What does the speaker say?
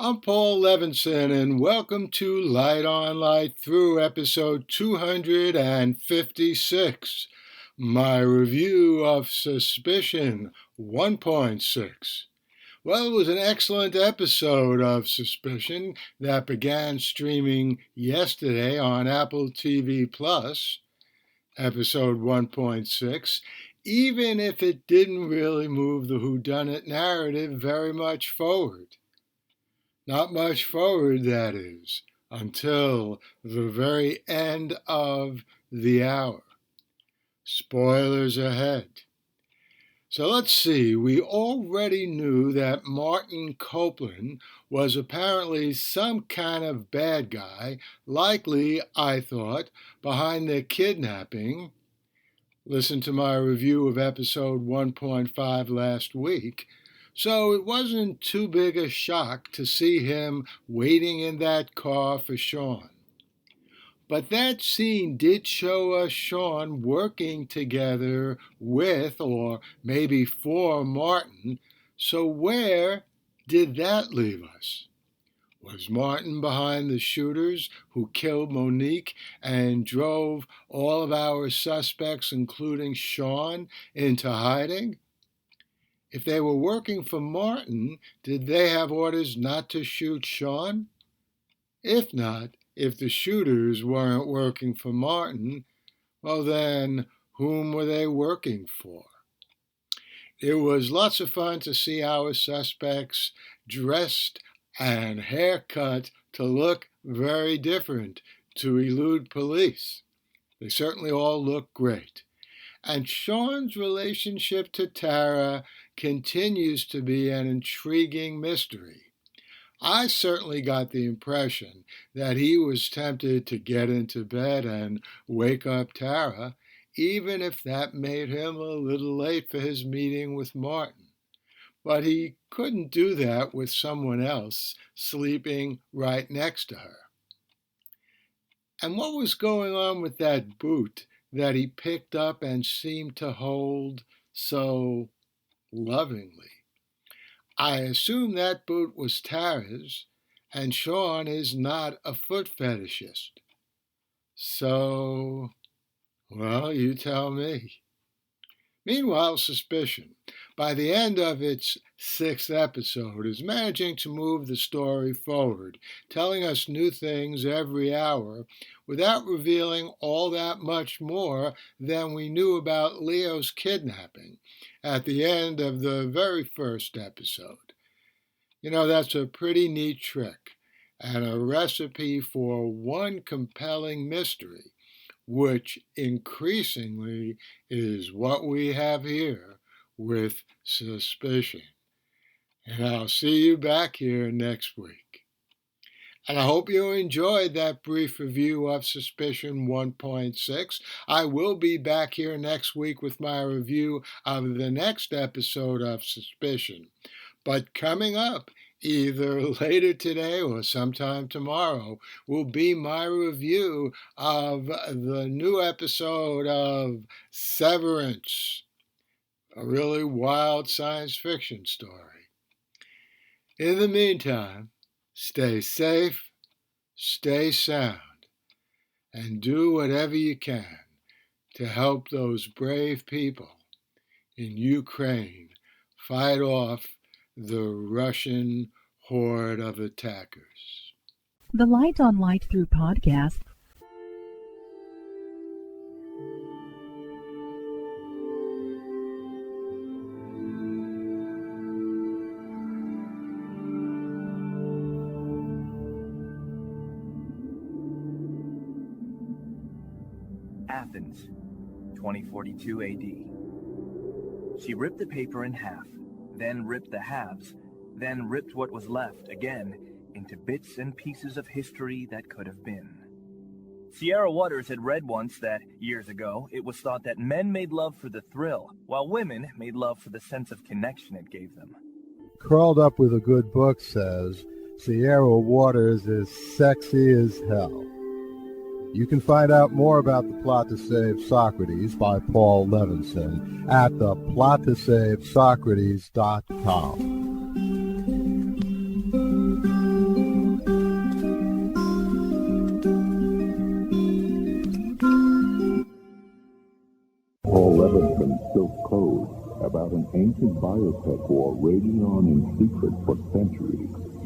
I'm Paul Levinson, and welcome to Light on Light Through, episode 256, my review of Suspicion 1.6. Well, it was an excellent episode of Suspicion that began streaming yesterday on Apple TV Plus, episode 1.6, even if it didn't really move the whodunit narrative very much forward. Not much forward, that is, until the very end of the hour. Spoilers ahead. So let's see, we already knew that Martin Copeland was apparently some kind of bad guy, likely, I thought, behind the kidnapping. Listen to my review of episode 1.5 last week. So it wasn't too big a shock to see him waiting in that car for Sean. But that scene did show us Sean working together with, or maybe for, Martin. So where did that leave us? Was Martin behind the shooters who killed Monique and drove all of our suspects, including Sean, into hiding? If they were working for Martin, did they have orders not to shoot Sean? If not, if the shooters weren't working for Martin, well then, whom were they working for? It was lots of fun to see our suspects dressed and haircut to look very different, to elude police. They certainly all look great. And Sean's relationship to Tara continues to be an intriguing mystery. I certainly got the impression that he was tempted to get into bed and wake up Tara, even if that made him a little late for his meeting with Martin. But he couldn't do that with someone else sleeping right next to her. And what was going on with that boot that he picked up and seemed to hold so lovingly? I assume that boot was Tara's, and Sean is not a foot fetishist. So, well, you tell me. Meanwhile, Suspicion, by the end of its 6th episode, is managing to move the story forward, telling us new things every hour without revealing all that much more than we knew about Leo's kidnapping at the end of the very first episode. You know, that's a pretty neat trick and a recipe for one compelling mystery, which increasingly is what we have here with Suspicion. And I'll see you back here next week. And I hope you enjoyed that brief review of Suspicion 1.6. I will be back here next week with my review of the next episode of Suspicion. But coming up, either later today or sometime tomorrow, will be my review of the new episode of Severance, a really wild science fiction story. In the meantime, stay safe, stay sound, and do whatever you can to help those brave people in Ukraine fight off the Russian horde of attackers. The Light on Light Through podcast. Athens, 2042 AD. She ripped the paper in half, then ripped the halves, then ripped what was left again into bits and pieces of history that could have been. Sierra Waters had read once that, years ago, it was thought that men made love for the thrill, while women made love for the sense of connection it gave them. Curled Up with a Good Book says, Sierra Waters is sexy as hell. You can find out more about The Plot to Save Socrates by Paul Levinson at theplot2savesocrates.com. biotech war raging on in secret for centuries.